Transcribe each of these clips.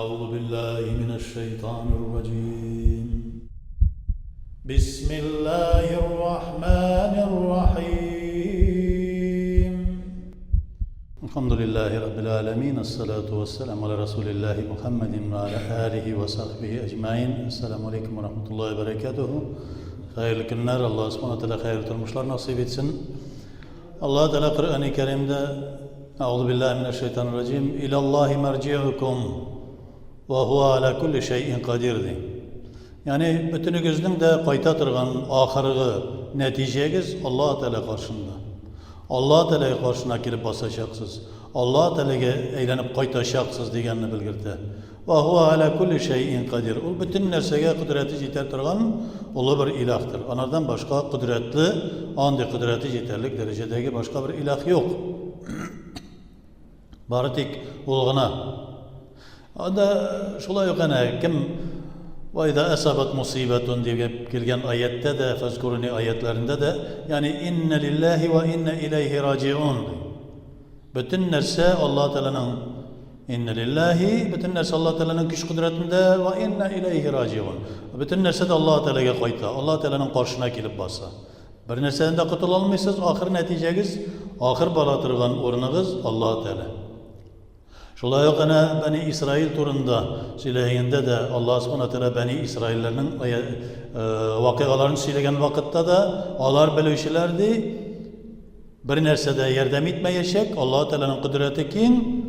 أعوذ بالله من الشيطان الرجيم. بسم الله الرحمن الرحيم. الحمد لله رب العالمين، الصلاة والسلام على رسول الله محمد وعلى آله وصحبه أجمعين. السلام عليكم ورحمة الله وبركاته. Hayırlı günler. Allah subhanahu teala hayırlı turmuşlar nasip etsin. Allah Teala Kur'an-ı Kerim'de Euzu billahi mineşşeytanirracim. İlallahi merci'ukum ve huve ala kulli şeyin kadir. Yani bütünügüzün de kayta turgan ahirgi neticegiz Allah Teala karşında. Allah Teala karşına kelip basacaksınız. Allah Teala'ga aylanıp kaytaşaksınız deganini bilgirdi. Ve huve ala kulli şeyin kadir. O bütün nersege kudreti yeter turgan ulu bir ilahtır. Onlardan başka kudretli, andi kudreti yeterlik derecedeki başka bir ilah yok. Bari tek ulguna. Anda şulay yok ana kim ve izâ esabat musibetun diye gelgen ayette de fezkuruni ayetlerinde de yani inne lillahi ve inne ileyhi raciun. Bütün nerse Allah Teala'nın inne lillahi, bütün nerse Allah Teala'nın güç kudretinde ve inne ileyhi raciun. Bütün nerse de Allah Teala'ga kayta. Allah Teala'nın karşına gelip basa. Bir nerseden de kurtulamıyorsunuz. Ahir neticeniz, ahir balatırgan orununuz Allah Teala. Şulay yok ana Beni İsrail turunda söyleyende de Allah subhanahu teala Beni İsraillerinin vakıgalarını söylegen vakitte de onlar bilişilerdi. Bir nersede yardım etmeyecek. Allah Teala'nın kudreti kim?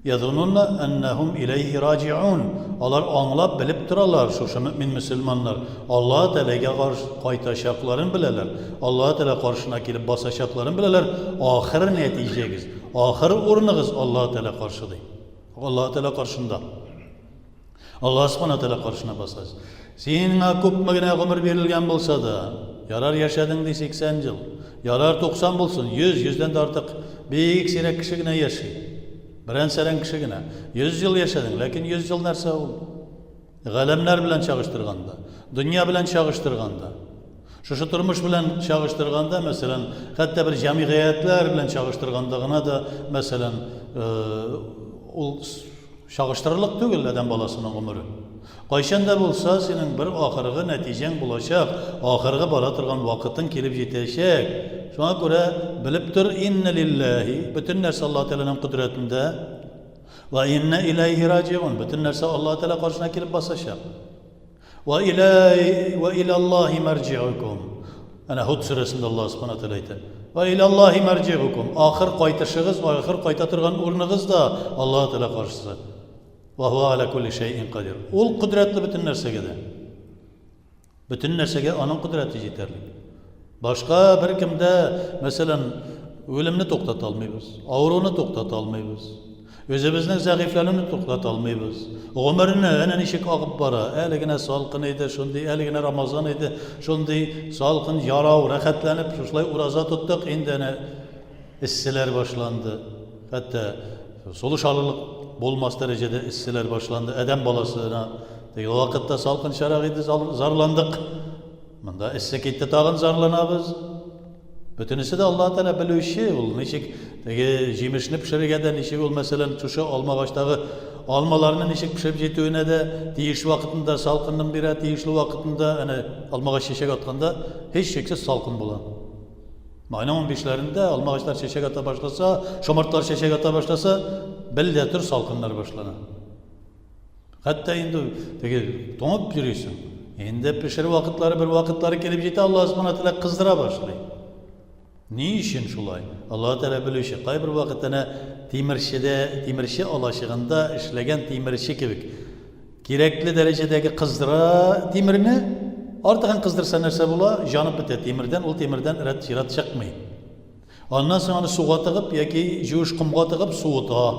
Yazununla ennehum ileyhi raciun. Onlar anlap bilip durarlar şu mümin Müslümanlar. Allah Teala'ga karşı kaytaşaklarını bileler. Allah Teala karşına gelip basaşaklarını bileler. Ahir neticeniz, ahir orununuz Allah Teala karşıdır. Allah Teala karşında. Allah subhanahu teala karşına basar. Senin köpmegine ömür verilgen bolsa da, yarar yaşadın 80 yıl, yarar 90 bulsun, 100'den de artık bir sirek kişigine yaşay. Biren seren kişigine 100 yıl yaşadın, lakin 100 yıl nerse oldu? Galemler bilen çağıştırganda, dünya bilen çağıştırganda, şu turmuş bilen çağıştırganda, mesela hatta bir cemiyetler bilen çağıştırgandağına da mesela çağıştırılık değil adam balasının ömrü. Qayşanda bolsa senin bir ahirgi neticen bulacak, ahirgi bala turgan vakitin kelip yetecek. Şuna göre bilip tur inne lillahi, bütün nerse Allah Teala'nın kudretinde ve inne ileyhi raciun, bütün nerse Allah Teala karşına kelip basacak. Ve ilallahi merci'ukum. Ana Hud suresinde Allah subhanahu teala aytadi. Ve ilallahi merci'ukum. Ahir kaytışıgız ve ahir kayta turgan orununuz da Allah Teala karşısında. Ve huve ala kulli şeyin kadir. Ol kudretli bütün nersege de. Bütün nersege onun kudreti yeterli. Başka bir kimde mesela ölümünü toktatalmayız, ağrını toktatalmayız, özümüzün zayıflarını toktatalmayız. Ömrünü enen işik ağıp bara, eligine salkın idi, şundi, eligine Ramazan idi, şundi salkın yarav, rahatlanıp, şuşlay uraza tuttuk, indene issiler başlandı. Hatta soluşalılık bulmaz derecede issiler başlandı. Eden balasına, o vakitte salkın şaraq idi, zarlandık. Bunda isse gitti tağın zarlanabız. Bütünüsü de Allah Teala bilüşi ol. Nişik jimişini pişirip eden nişik ol mesela şu alma baştağı almalarını nişik pişirip jetüğüne de deyiş vakitinde salkının biri deyişli vakitinde hani almağa şişek atganda hiç şeksiz salkın bulan. Mayna 15'lerinde almağaçlar şişek ata başlasa, şomartlar şişek ata başlasa belli tür salkınlar başlana. Hatta indi tonup yürüyorsun. Endi pişir vakitleri bir vakitleri kelip jeti Allah subhanahu teala kızdıra başlayı. Ne işin şulay? Allah Teala bilişi. Kay bir vakitine timirşi alaşığında işlegen timirşi kibik. Gerekli derecedeki kızdıra timirini artık kızdırsa nerse bula janıp biter timirden, o timirden jirat çıkmayı. Ondan sonra suğa tıgıp yaki juş kumğa tıgıp suğuta.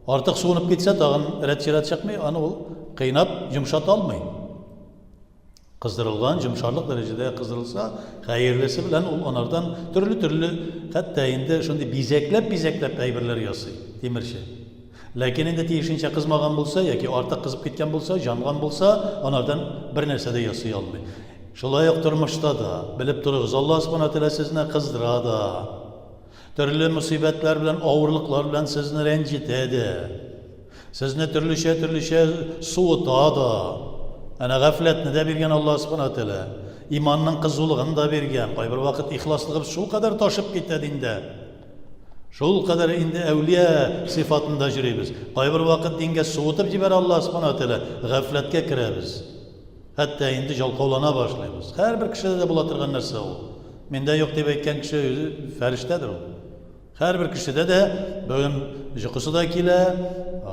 Artık suğunup gitse tağın jirat çıkmayı, onu o kıynap yumuşat almayı. Kızdırılgan, yumuşarlık derecede kızdırılsa, hayırlısı bilen onlardan türlü hatta indi şundi bizeklep aybirler yasay, timirşi. Lakin indi tiyişinçe kızmagan bulsa, yaki artık kızıp gitken bulsa, jangan bulsa, onlardan bir nersede yasay almay. Şulay yokturmuşta da, bilip dururuz, Allah subhanahu teala sizine kızdıra da, türlü musibetler bilen, ağırlıklar bilen sizini rencitedi. Sizni türlüçe suutada. Ana gafletni de bergen Allah subhanahu taala. İmanның kızılığını da bergen. Kayber vakit ihlaslığı şu kadar taşıp gitti dinde. Şol kadar indi evliya sıfatında jüreybiz. Kayber vakit dinge suutup jiber Allah subhanahu taala. Gafletke kiremiz. Hatta indi jalqavlana başlayız. Her bir kişide de bulatırgan narsa o. Mende yok deb aytgan kishi o'zi farishtadir u. Har bir kishida da bugün uyqusi da kela,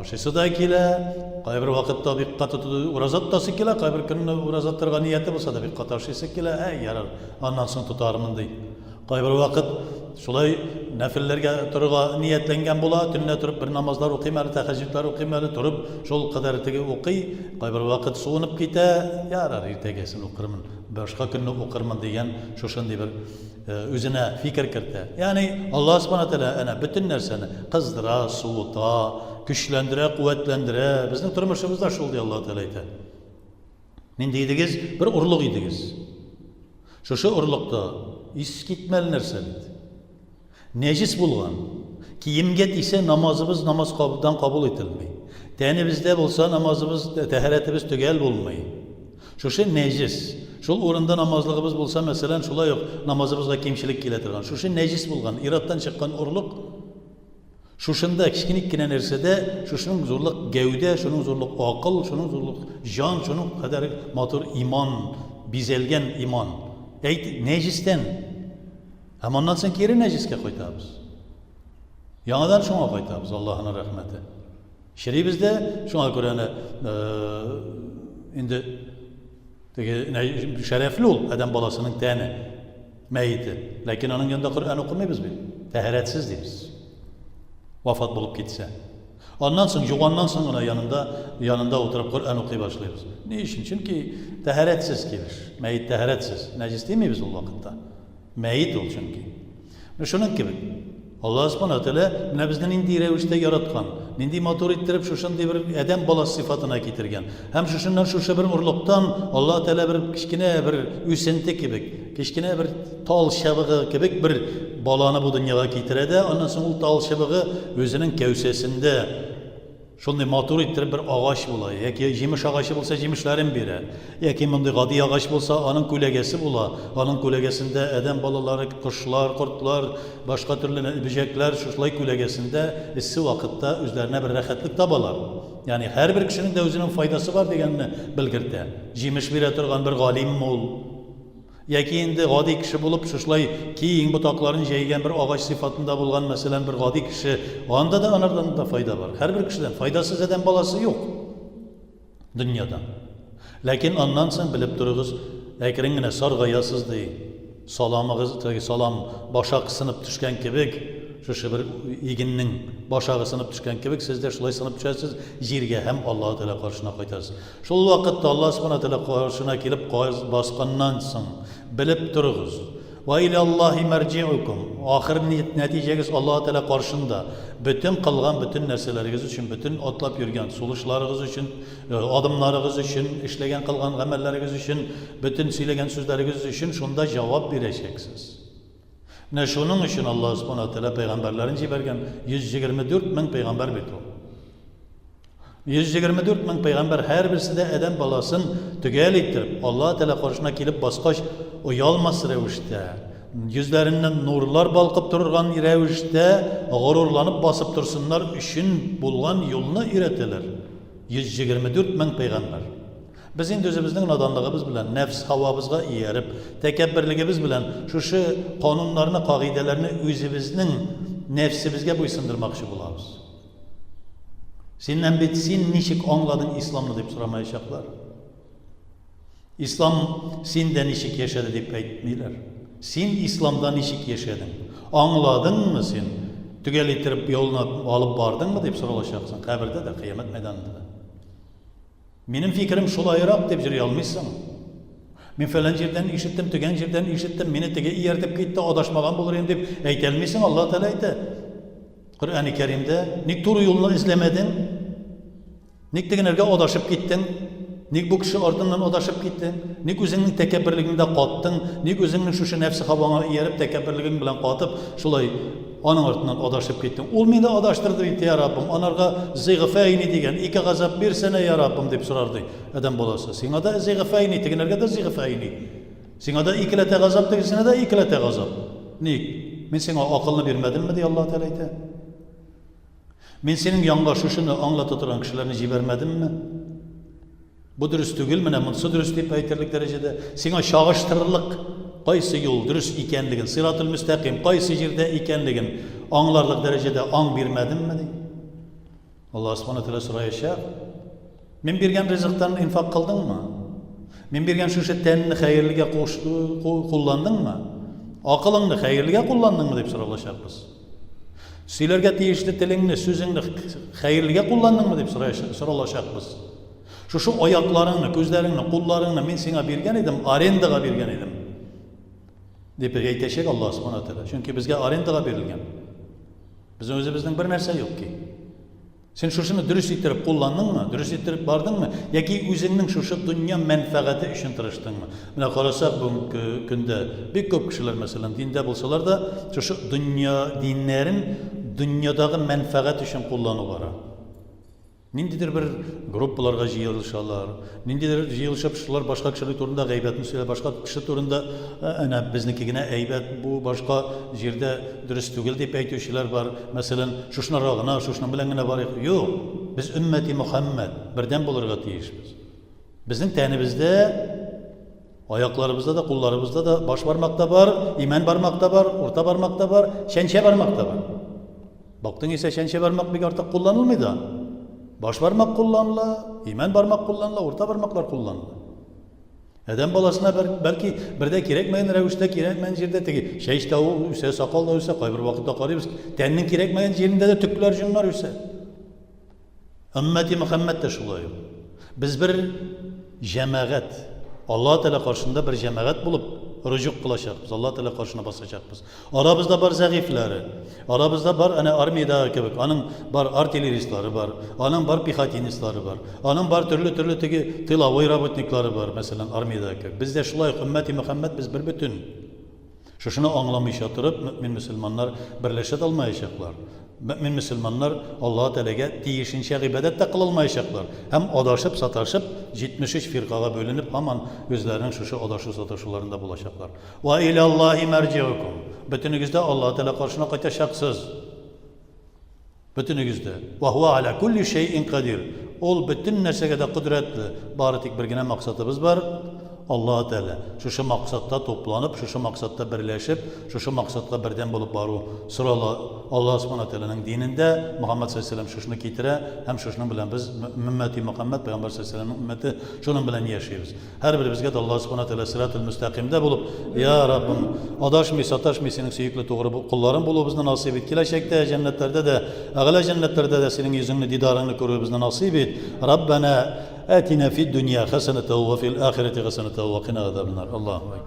oshisi da kela, qay bir vaqtda biqqat urazatdasi kela, qay bir kunni urazat turgan niyati bo'lsa da biqqat oshisi kela, yarar, ondan so'ng tutarman deydi. Qay bir vaqt shulay nafillarga turga niyatlangan bo'la, tunni turib bir namozlar o'qiymali, tahajjudlar o'qiymali, turib shol qadaritiga o'qiy, qay bir vaqt so'nib keta, yarar, ertagasin o'qirman, boshqa kunni o'qirman degan shunday bir o'zine fikir kiritdi. Ya'ni Alloh subhanahu taolo ana butun narsani qizdira, suvuta, kuchlantira, quvvatlantira. Bizning turmushimizda shul deydi Alloh taolo aytadi. Men deydigiz bir urluq edigiz. Shu urluqda iskitmel narsa deydi. Nejis bo'lgan. Kiyimga ise namozimiz namoz qabuldan qabul etilmaydi. Tenimizde bo'lsa namozimiz, tahoratimiz tugal bo'lmaydi. Shu nejis. Şol o'rinda namozligimiz bo'lsa, masalan, shulay yo'q, namozimizga kemchilik keltirgan. Shu nejis bo'lgan, iroddan chiqqan urluq. Shunda kichkinakkina narsada, shuning zo'rliq gavda, shuning zo'rliq aql, shuning zo'rliq jon, shuning qadar motor iymon, bezalgan iymon. Ayt nejisdan. Amondan so'ng keri nejisga qaytamiz. Yangidan shunga qaytamiz, Allohning rahmati. Shiribizda shunga ko'ra endi şerefli ol adam balasının tane meyiti. Lakin onun yanında Kur'an okumayız biz. Taharetsiz değiliz. Vafat bulup gitse. Ondan sonra, yuvandan sonra ona yanında oturup Kur'an okuy başlayırız. Ne için? Çünkü taharetsiz gelir. Meyit taharetsiz. Necis değil mi biz o vakitte? Meyit ol çünkü. Şunun gibi. Allah subhanahu taala bizden indi revişte yaratgan, indi motor ettirip şuşunday bir adam balası sıfatına getirgen. Hem şuşundan şuşa bir urluqtan Allah taala bir kichkina bir üsenti gibi, kichkina bir tal şabığı gibi bir balani bu dünyaya getiredi. Ondan sonra o tal şabığı özünün kevsesinde şunday motor ettirip bir ağaç bola, yoki jemish ağaçı bolsa jemishlarin beri, yoki bunday g'adi ağaç bolsa onun ko'lagasi bola, onun ko'lagasida adam bolalari, qushlar, qurtlar, boshqa turli böcekler shulay ko'lagasida issi vaqtda o'zlarına bir rahatlik tobalar. Ya'ni har bir kishining de o'zining foydasi bor deganini bilgirdi. Jemish bera turgan bir g'olim mol yoki endi g'odiy kishi bo'lib shulay keyin butoqlarini yeygan bir ağaç sifatında bo'lgan masalan bir g'odiy kishi, onda da onlardan da foyda var. Her bir kişiden faydasız adam balası yok dünyadan. Lakin ondan so'ng bilib turig'iz, akringina sarg'ayasiz dey. Salam boshaq sinib tushgan kibik, shu bir eginning boshog'i sinib tushgan kibik sizlar shulay sinib tushasiz, yerga ham Alloh taolo qarshina qaytasiz. Shul vaqtda Alloh subhanahu taolo qarshina kelib bosqandan so'ng bilib turig'iz. Va ilallohi marji'ukum. Oxir natijangiz Alloh taolo qarshında. Bütün qilgan bütün narsalaringiz uchun, bütün otlab yurgan so'lishlaringiz uchun, odamlaringiz uchun, ishlagan qilgan amallaringiz uchun, bütün söylegan so'zlaringiz uchun shunda javob bereceksiniz. Ne şunun için Allah subhanahu taala peygamberlerini jibergen 124 bin peygamber bitti. 124 bin peygamber her birisi de adam balasın tügel ettirip Allah taala karşısına gelip basqaç uyalmas revişte yüzlerinden nurlar balkıp dururgan revişte gururlanıp basıp dursunlar üçün bulgan yoluna ireteler. 124 bin peygamber. Biz indi özümüzün nadanlığımız bilen, nefs havamızga iyerip, tekebbürlüğümüz bilen, şu kanunlarını, kaidelerini özümüzün nefsimizge buysundurmakçı bulamız. Senden bitsin nişik anladın İslam'ı deyip soramayacaklar. İslam senden nişik yaşadı deyip aytmıyorlar. Sen İslam'da nişik yaşadın. Anladın mı sen? Tügel ettirip yoluna alıp bardın mı deyip sorulacaksın. Kabirde de, kıyamet meydanında da. Benim fikrim şulayıraq deb jüriy almışsın. Men falan yerden işittim, tügen yerden işittim, meni tege iyertip gitti, adaşmagan bulurum deb aytelmişsin. Allah Teala aytdi. Kur'an-ı Kerim'de nik turu yolunu izlemedin? Nik degenerge adaşıp gittin? Nik bu kişi ardından adaşıp gittin? Nik özünün tekebbürlüğünde qattın? Nik özünün şu nefsi havana iyerip tekebbürlüğün bilen qatıp şulay Аның артынан адашып кеттең. Ул мине адаштырды бит, я Раббым. Анарга зигфайни дигән ике газап бирсәнә, я Раббым дип сорарды адәм баласы. Сиңа да зигфайни, тегеләргә дә зигфайни. Сиңа да икеләтә газап, тегесенә дә икеләтә газап. Ник? Мин сиңа акылны бирмәдемме ди Аллаһ Тәгалә әйтә. Мин синең янга шушыны аңлата торган кешеләрне җибәрмәдемме? Бу дөрес түгел, менә монысы дөрес дип әйтерлек дәрәҗәдә. Сиңа чагыштырырлык кайсы юл дөрес икәнлеген, сиратул мустақим кайсы җирдә икәнлеген аңларлык дәрәҗәдә аң бирмәдемме ди. Аллаһ Субханаһу Тәгалә сораячак. Мин биргән ризыктан инфак кылдыңмы? Мин биргән шушы тәнне хәерлегә кулландыңмы? Акылыңны хәерлегә кулландыңмы дип соралачакбыз. Сөйләргә тиешле телеңне, сүзеңне хәерлегә кулландыңмы дип соралачакбыз. Шушы аякларыңны, күзләреңне, кулларыңны мин сиңа биргән идем, арендага биргән идем. Дип әйтәчәк Аллаһ Субханаһу Тәгалә. Чөнки безгә арендага бирелгән. Безнең үзебезнең бер нәрсә юк ки. Сен шушыны дөрес иттереп кулландыңмы? Дөрес иттереп бардыңмы? Яки үзеңнең шушы дөнья мәнфәгате өчен тырыштыңмы? Менә карасак бүгенге көндә бик күп кешеләр, мәсәлән, диндә булсалар да, шушы диннәрен дөньядагы мәнфәгать өчен куллану бара. Ниндидер бер группаларга җыелышалар, ниндидер җыелышып шулар башка кешеләр турында гайбәтне сөйләп, башка кеше турында әнә безнеке генә әйбәт, бу башка җирдә дөрес түгел дип әйтүчеләр бар. Мәсәлән, шушнара гына, шушның белән генә бар. Юк, без уммәти Мөхәммәд бердәм булырга тиешбез. Безнең тәнебездә, аякларыбызда да, кулларыбызда да баш бармакта бар, иман бармакта бар, урта бармакта бар, шәнчә бармакта бар. Бактың исә шәнчә бармак бик артык кулланылмый да. Баш бармак кулланыла, иман бармак кулланыла, урта бармаклар кулланыла. Адәм баласына бәлки бердә кирәкмәгән рәвештә, кирәкмәгән җирдә теге чәч тә үсә, сакал да үсә, кайбер вакытта карыйбыз, тәннең кирәкмәгән җирендә дә төкләр, җоннар үсә. Уммәти Мөхәммәд тә шулай. Без бер җәмәгать, Аллаһ Тәгалә каршында бер җәмәгать булып рүҗүк кылачакбыз, Аллаһ Тәгалә каршына басачакбыз. Арабызда бар зәгыйфләре, арабызда бар әнә армиядә кебек, аның бар артиллеристлары бар, аның бар пехотинистлары бар, аның бар төрле теге тыловой работниклары бар, мәсәлән, армиядә кебек. Бездә шулай уммәти Мөхәммәд, без бер бөтен. Шушыны аңламыйча торып, мөэмин мөселманнар берләшә алмаячаклар. Мөэмин мөселманнар Аллаһ Тәгаләгә тиешенчә гыйбадәт тә кыла алмаячаклар. Һәм адашып, саташып, 73 фиркага бөленеп, һаман үзләренең шушы адашу саташуларында булачаклар. Ва илаллаһи марҗиукум. Бөтенегездә Аллаһ Тәгалә каршына кайтачаксыз. Бөтенегездә. Ва хуа аля кулли шайин кадир. Ул бөтен нәрсәгә дә кудрәтле. Бары тик бер генә максатыбыз бар. Аллаһ Тәгалә шушы максатта топланып, шушы максатта берләшеп, шушы максатка бердәм булып бару. Сорала Аллаһ Субханаһу Тәгаләнең динендә Мөхәммәд саллаллаһу алейһи ва саллям шушыны китерә, һәм шушының белән без уммәти Мөхәммәд пәйгамбәр саллаллаһу алейһи ва саллям уммәте шуның белән яшәйбез. Һәрберебезгә дә Аллаһ Субханаһу Тәгалә сиратул мустақимдә булып, я Раббым, адашмый, саташмый синең сөекле тугры кулларың булуыбызны насыйп ит. Киләчәктә җәннәтләрдә дә, әгълә җәннәтләрдә дә синең йөзеңне, дидарыңны күрүебезне насыйп ит. Раббана آتنا في الدنيا حسنة وفي الآخرة حسنة وقنا عذاب النار. الله أكبر.